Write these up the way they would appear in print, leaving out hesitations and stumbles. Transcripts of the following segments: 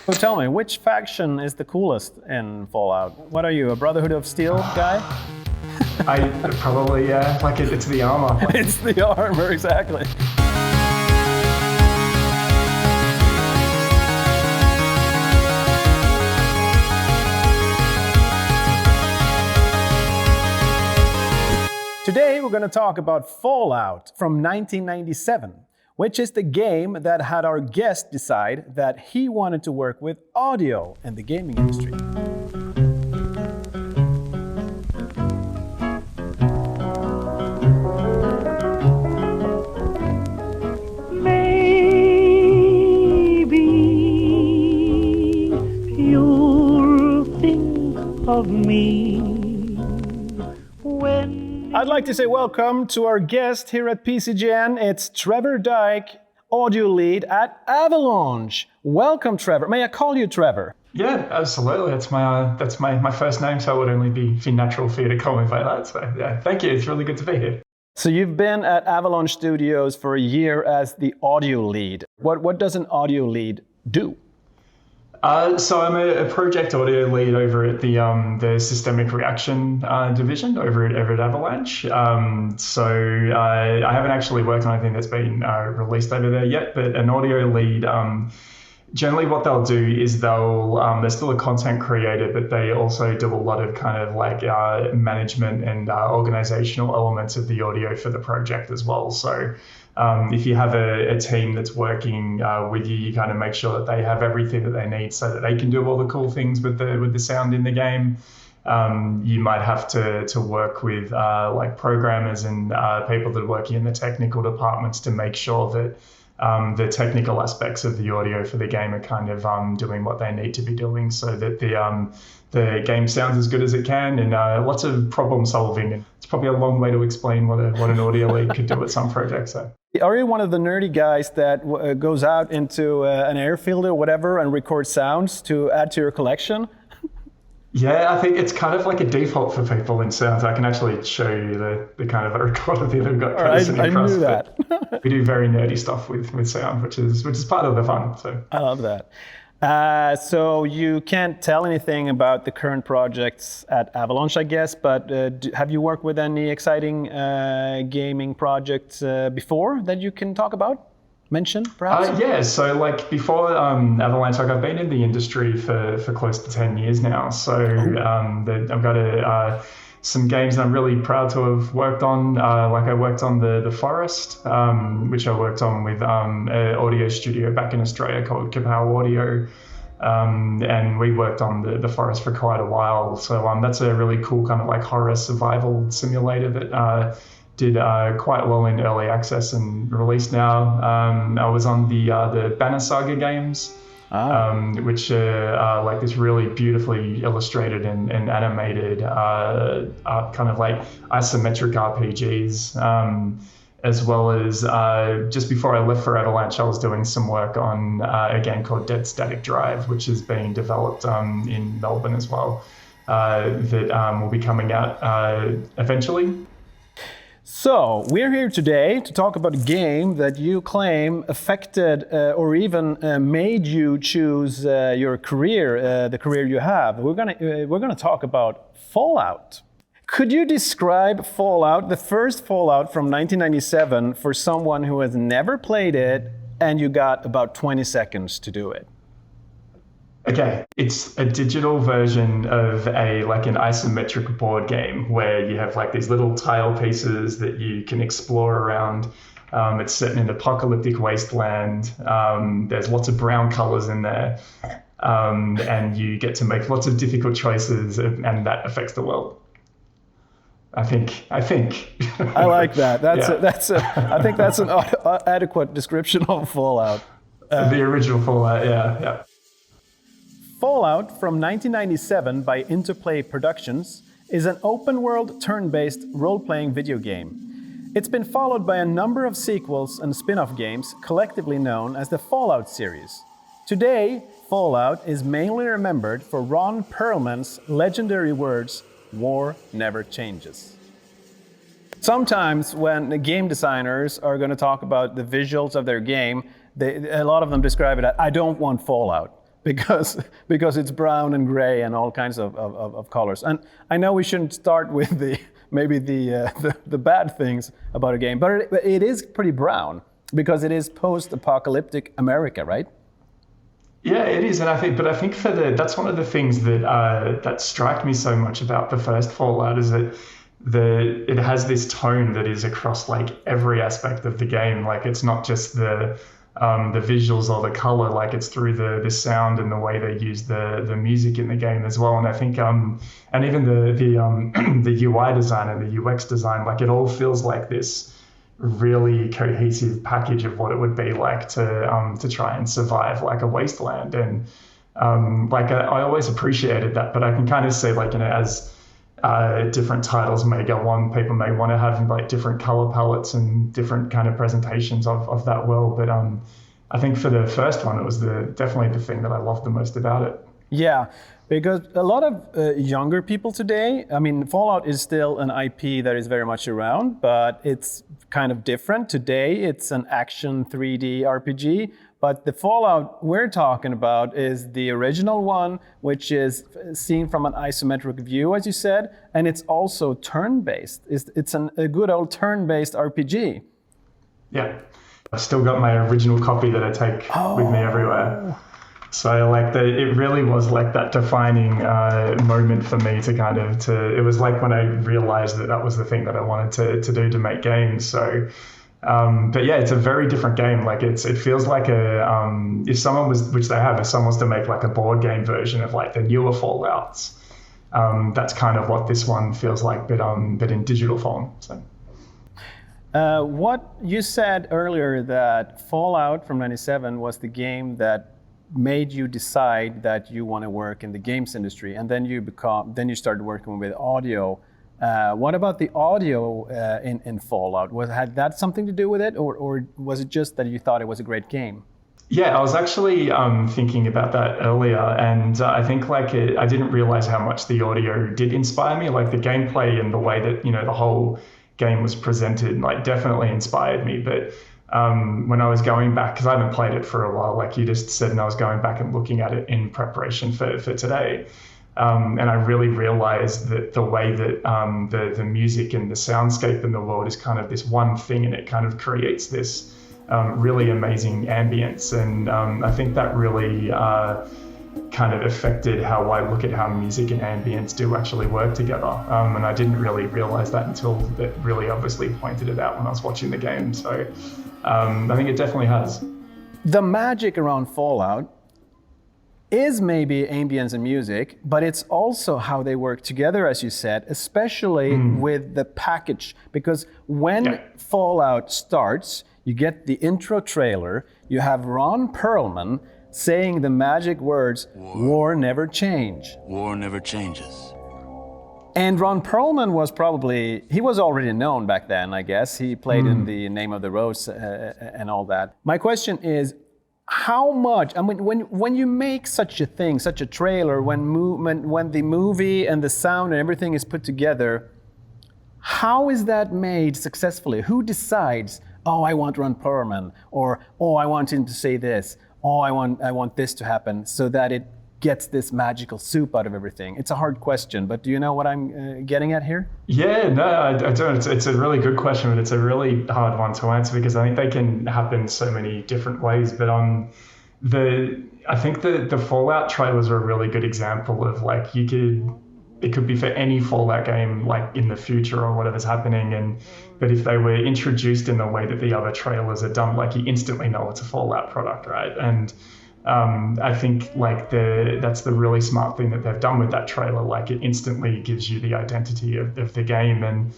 So tell me, which faction is the coolest in Fallout? What are you, a Brotherhood of Steel guy? I probably, yeah, like it's the armor. Like, It's the armor, exactly. Today we're going to talk about Fallout from 1997, which is the game that had our guest decide that he wanted to work with audio in the gaming industry. Maybe you'll think of me when I'd like to say welcome to our guest here at PCGN. It's Trevor Dyke, audio lead at Avalanche. Welcome, Trevor. May I call you Trevor? yeah, absolutely. That's my first name, so it would only be natural for you to call me by that. So yeah, thank you. It's really good to be here. So you've been at Avalanche Studios for a year as the audio lead. What does an audio lead do? So I'm a project audio lead over at the systemic reaction division over at Avalanche. I haven't actually worked on anything that's been released over there yet, but an audio lead, generally what they'll do is they're still a content creator, but they also do a lot of kind of like management and organizational elements of the audio for the project as well. So if you have a team that's working with you, you kind of make sure that they have everything that they need so that they can do all the cool things with the sound in the game. You might have to work with like programmers and people that are working in the technical departments to make sure that the technical aspects of the audio for the game are kind of doing what they need to be doing so that the game sounds as good as it can, and lots of problem solving. And it's probably a long way to explain what an audio lead could do at some projects. So. Are you one of the nerdy guys that goes out into an airfield or whatever and records sounds to add to your collection? Yeah, I think it's kind of like a default for people in sounds. I can actually show you the kind of recorder that I've got. I knew that. We do very nerdy stuff with sound, which is part of the fun. So I love that. So you can't tell anything about the current projects at Avalanche, I guess, but have you worked with any exciting gaming projects before that you can talk about? Mention, perhaps? Yeah, so like before Avalanche, like I've been in the industry for close to 10 years now. So I've got some games that I'm really proud to have worked on. Like I worked on The Forest, which I worked on with an audio studio back in Australia called Kapow Audio. And we worked on The Forest for quite a while. So that's a really cool kind of like horror survival simulator that did quite well in early access and release now. I was on the Banner Saga games, which are like this really beautifully illustrated and animated kind of like isometric RPGs, as well as just before I left for Avalanche, I was doing some work on a game called Dead Static Drive, which is being developed in Melbourne as well, that will be coming out eventually. So, we're here today to talk about a game that you claim affected or even made you choose your career, the career you have. We're gonna talk about Fallout. Could you describe Fallout, the first Fallout from 1997, for someone who has never played it and you got about 20 seconds to do it? Okay, it's a digital version of like an isometric board game where you have like these little tile pieces that you can explore around. It's set in an apocalyptic wasteland. There's lots of brown colors in there, and you get to make lots of difficult choices, and that affects the world. I think. I like that. I think that's an adequate description of Fallout. The original Fallout, yeah. Fallout from 1997 by Interplay Productions is an open-world, turn-based role-playing video game. It's been followed by a number of sequels and spin-off games collectively known as the Fallout series. Today, Fallout is mainly remembered for Ron Perlman's legendary words, "War never changes." Sometimes when the game designers are going to talk about the visuals of their game, a lot of them describe it as, "I don't want Fallout." because it's brown and gray and all kinds of colors. And I know we shouldn't start with the bad things about a game, but it is pretty brown because it is post-apocalyptic America, right? Yeah, it is, and I think that's one of the things that struck me so much about the first Fallout is that it has this tone that is across like every aspect of the game. Like it's not just the visuals or the color, like it's through the sound and the way they use the music in the game as well. And I think and even the UI design and the UX design, like it all feels like this really cohesive package of what it would be like to try and survive like a wasteland. And like I always appreciated that, but I can kind of see like, you know, as different titles may go on, people may want to have like different color palettes and different kind of presentations of that world. But I think for the first one, it was definitely the thing that I loved the most about it. Yeah, because a lot of younger people today, I mean, Fallout is still an IP that is very much around, but it's kind of different. Today, it's an action 3D RPG. But the Fallout we're talking about is the original one, which is seen from an isometric view, as you said, and it's also turn-based. It's a good old turn-based RPG. Yeah, I've still got my original copy that I take with me everywhere. So like it really was like that defining moment for me it was like when I realized that was the thing that I wanted to do to make games. So. But yeah, it's a very different game. Like it feels like if someone was to make like a board game version of like the newer Fallouts, that's kind of what this one feels like, but in digital form. So. What you said earlier that Fallout from '97 was the game that made you decide that you want to work in the games industry, and then you started working with audio. What about the audio in Fallout? Had that something to do with it, or was it just that you thought it was a great game? Yeah, I was actually thinking about that earlier, and I think I didn't realize how much the audio did inspire me. Like the gameplay and the way that the whole game was presented, like definitely inspired me. But when I was going back, because I haven't played it for a while, like you just said, and I was going back and looking at it in preparation for today. And I really realized that the way that the music and the soundscape in the world is kind of this one thing, and it kind of creates this really amazing ambience. And I think that really kind of affected how I look at how music and ambience do actually work together. And I didn't really realize that until it really obviously pointed it out when I was watching the game. So I think it definitely has. The magic around Fallout is maybe ambience and music, but it's also how they work together, as you said, especially with the package. Because when Fallout starts, you get the intro trailer, you have Ron Perlman saying the magic words, "War never change." War never changes. And Ron Perlman he was already known back then, I guess. He played in The Name of the Rose and all that. My question is, how much, I mean, when you make such a thing, such a trailer, when the movie and the sound and everything is put together, how is that made successfully? Who decides, oh, I want Ron Perlman, or oh, I want him to say this, oh, I want this to happen, so that it gets this magical soup out of everything? It's a hard question, but do you know what I'm getting at here? Yeah, no, I don't. It's a really good question, but it's a really hard one to answer because I think they can happen so many different ways. But I think the Fallout trailers are a really good example of like it could be for any Fallout game like in the future or whatever's happening. But if they were introduced in the way that the other trailers are done, like you instantly know it's a Fallout product, right? And I think like that's the really smart thing that they've done with that trailer. Like it instantly gives you the identity of the game. And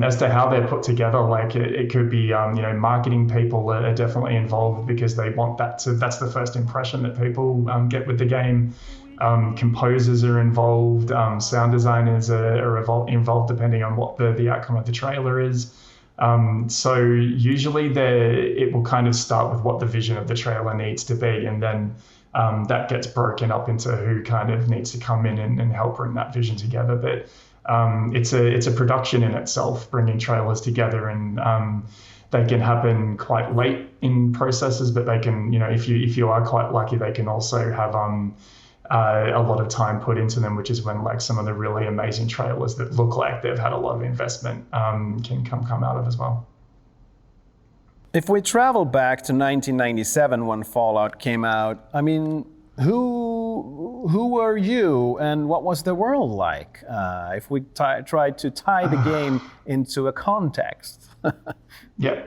as to how they're put together, like it could be marketing people are definitely involved because they want that that's the first impression that people get with the game. Composers are involved, sound designers are involved depending on what the outcome of the trailer is. So usually it will kind of start with what the vision of the trailer needs to be, and then that gets broken up into who kind of needs to come in and help bring that vision together. But it's a production in itself, bringing trailers together, and they can happen quite late in processes, but they can, if you are quite lucky, they can also have a lot of time put into them, which is when like some of the really amazing trailers that look like they've had a lot of investment can come out of as well. If we travel back to 1997 when Fallout came out, I mean, who were you and what was the world like? If we try to tie the game into a context. Yeah.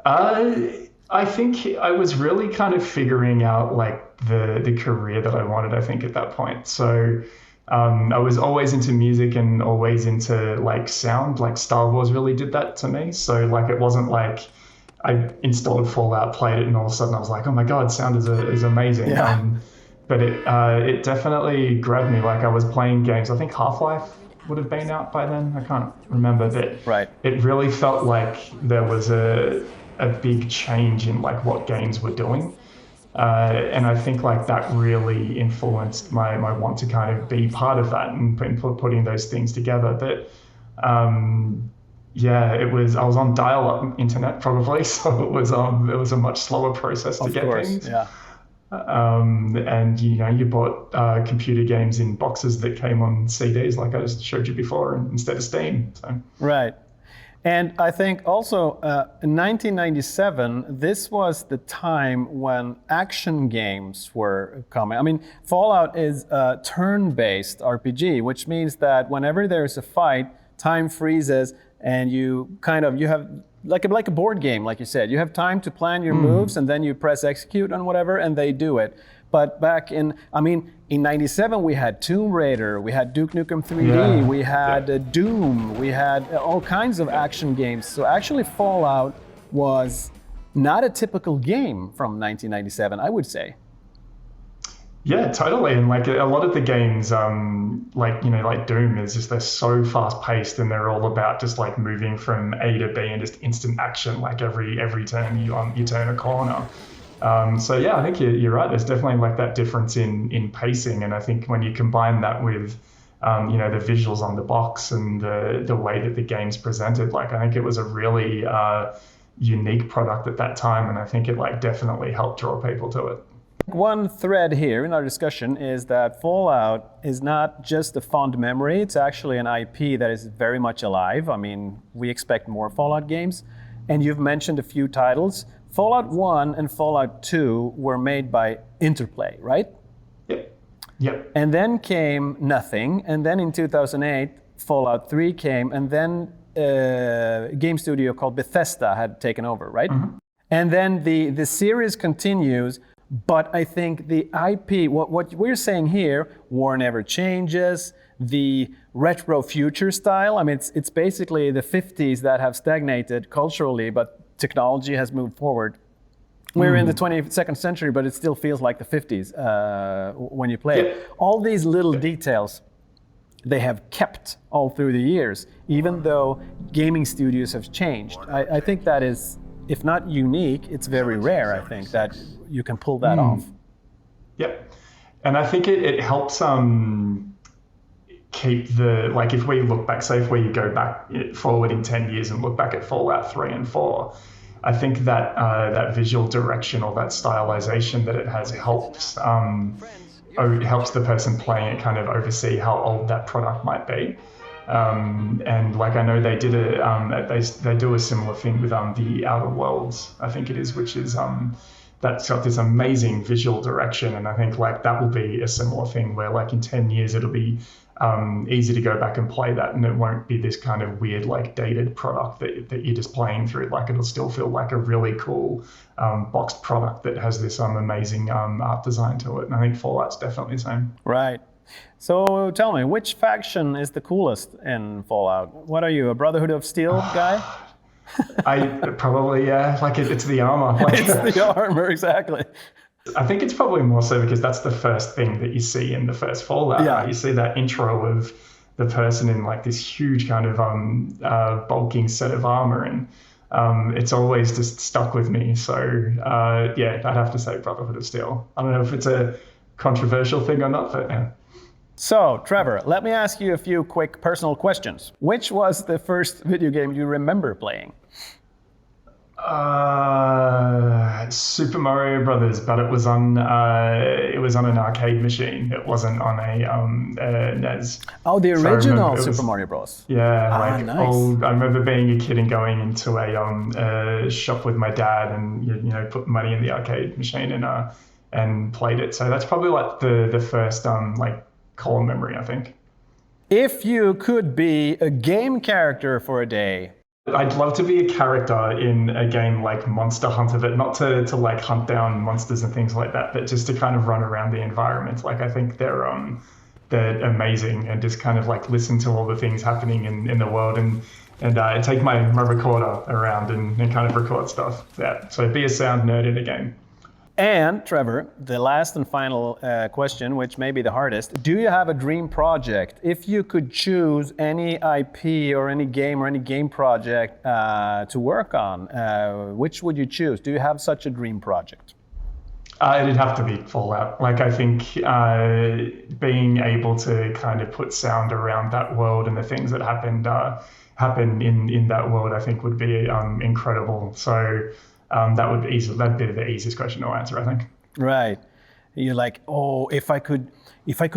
I think I was really kind of figuring out like the career that I wanted, I think, at that point. So I was always into music and always into like sound, like Star Wars really did that to me. So like it wasn't like I installed Fallout, played it, and all of a sudden I was like, oh my God, sound is amazing. Yeah. But it definitely grabbed me. Like I was playing games, I think Half-Life would have been out by then. I can't remember, but Right. it really felt like there was a big change in like what games were doing. And I think like that really influenced my want to kind of be part of that and putting those things together. But yeah, I was on dial-up internet probably, so it was a much slower process to get things. Yeah. And you bought computer games in boxes that came on CDs, like I just showed you before, instead of Steam. So. Right. And I think also in 1997, this was the time when action games were coming. I mean, Fallout is a turn-based RPG, which means that whenever there's a fight, time freezes, and you have like a board game, like you said. You have time to plan your moves, and then you press execute on whatever, and they do it. But back in 97, we had Tomb Raider, we had Duke Nukem 3D, we had Doom, we had all kinds of action games. So actually Fallout was not a typical game from 1997, I would say. Yeah, totally. And like a lot of the games, like Doom is just, they're so fast paced and they're all about just like moving from A to B and just instant action. Like every turn you turn a corner. So yeah, I think you're right. There's definitely like that difference in pacing. And I think when you combine that with, the visuals on the box and the way that the game's presented, like I think it was a really unique product at that time. And I think it like definitely helped draw people to it. One thread here in our discussion is that Fallout is not just a fond memory, it's actually an IP that is very much alive. I mean, we expect more Fallout games. And you've mentioned a few titles. Fallout 1 and Fallout 2 were made by Interplay, right? Yep. And then came nothing. And then in 2008, Fallout 3 came. And then a game studio called Bethesda had taken over, right? Mm-hmm. And then the series continues. But I think the IP, what we're saying here, war never changes. The retro future style, I mean, it's basically the 50s that have stagnated culturally, but technology has moved forward. We're in the 22nd century, but it still feels like the 50s when you play it. All these little details, they have kept all through the years, even though gaming studios have changed. I think that is, if not unique, it's very rare, I think, that you can pull that off. Yep. And I think it helps keep like if we look back, say if we go back forward in 10 years and look back at Fallout 3 and 4, I think that that visual direction or that stylization that it has helps the person playing it kind of oversee how old that product might be. And like I know they did they do a similar thing with the Outer Worlds, I think it is, which is that's got this amazing visual direction, and I think like that will be a similar thing where like in 10 years it'll be easy to go back and play that, and it won't be this kind of weird like dated product that you're just playing through. Like it'll still feel like a really cool boxed product that has this amazing art design to it, and I think Fallout's definitely the same. Right. So tell me, which faction is the coolest in Fallout? What are you, a Brotherhood of Steel guy? I probably, yeah, like it's the armor. Like, it's the armor, exactly. I think it's probably more so because that's the first thing that you see in the first Fallout. Yeah. Right? You see that intro of the person in like this huge kind of bulking set of armor, and it's always just stuck with me. So yeah, I'd have to say Brotherhood of Steel. I don't know if it's a controversial thing or not, but yeah. So, Trevor, let me ask you a few quick personal questions. Which was the first video game you remember playing? Super Mario Brothers, but it was on an arcade machine. It wasn't on a NES. Oh, the So I remember original it was- Super Mario Bros. Yeah, nice. I remember being a kid and going into a shop with my dad, and put money in the arcade machine and played it. So that's probably like the first like core memory, I think. If you could be a game character for a day, I'd love to be a character in a game like Monster Hunter, but not to like hunt down monsters and things like that, but just to kind of run around the environment. Like I think they're amazing, and just kind of like listen to all the things happening in the world, and take my recorder around and kind of record stuff. Yeah, so be a sound nerd in a game. And Trevor, the last and final question, which may be the hardest. Do you have a dream project? If you could choose any IP or any game project to work on, which would you choose? Do you have such a dream project? It'd have to be Fallout. Like I think being able to kind of put sound around that world and the things that happen in that world, I think would be incredible. So that'd be the easiest question to answer, I think. Right. You're like, oh, if I could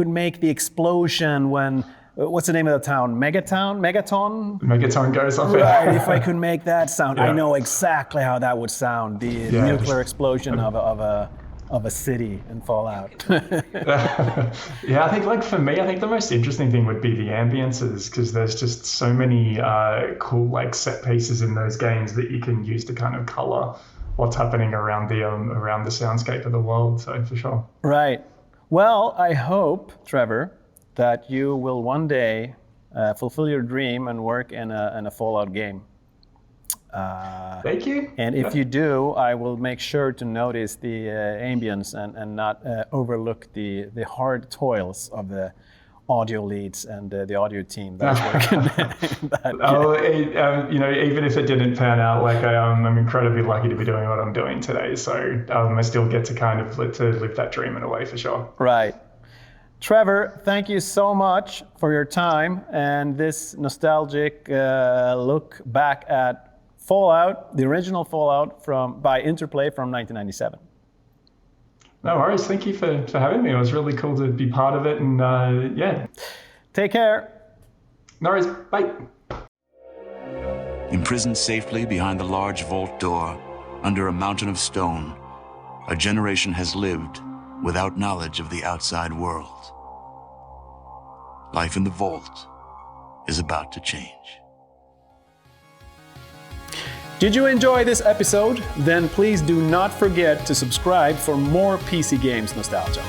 make the explosion when what's the name of the town? Megaton? Megaton goes off. Right. If I could make that sound, I Yeah. know exactly how that would sound. The nuclear explosion of a city in Fallout. Yeah, I think like for me, I think the most interesting thing would be the ambiences, because there's just so many cool like set pieces in those games that you can use to kind of color what's happening around the soundscape of the world. So for sure. Right. Well, I hope, Trevor, that you will one day fulfill your dream and work in a Fallout game. Thank you. And if you do, I will make sure to notice the ambience and not overlook the hard toils of the audio leads and the audio team that's working in that game. Even if it didn't pan out, like I'm incredibly lucky to be doing what I'm doing today. So I still get to kind of live that dream in a way, for sure. Right. Trevor, thank you so much for your time and this nostalgic look back at Fallout, the original Fallout by Interplay from 1997. No worries. Thank you for having me. It was really cool to be part of it. And yeah. Take care. No worries. Bye. Imprisoned safely behind the large vault door, under a mountain of stone, a generation has lived without knowledge of the outside world. Life in the vault is about to change. Did you enjoy this episode? Then please do not forget to subscribe for more PC Games nostalgia.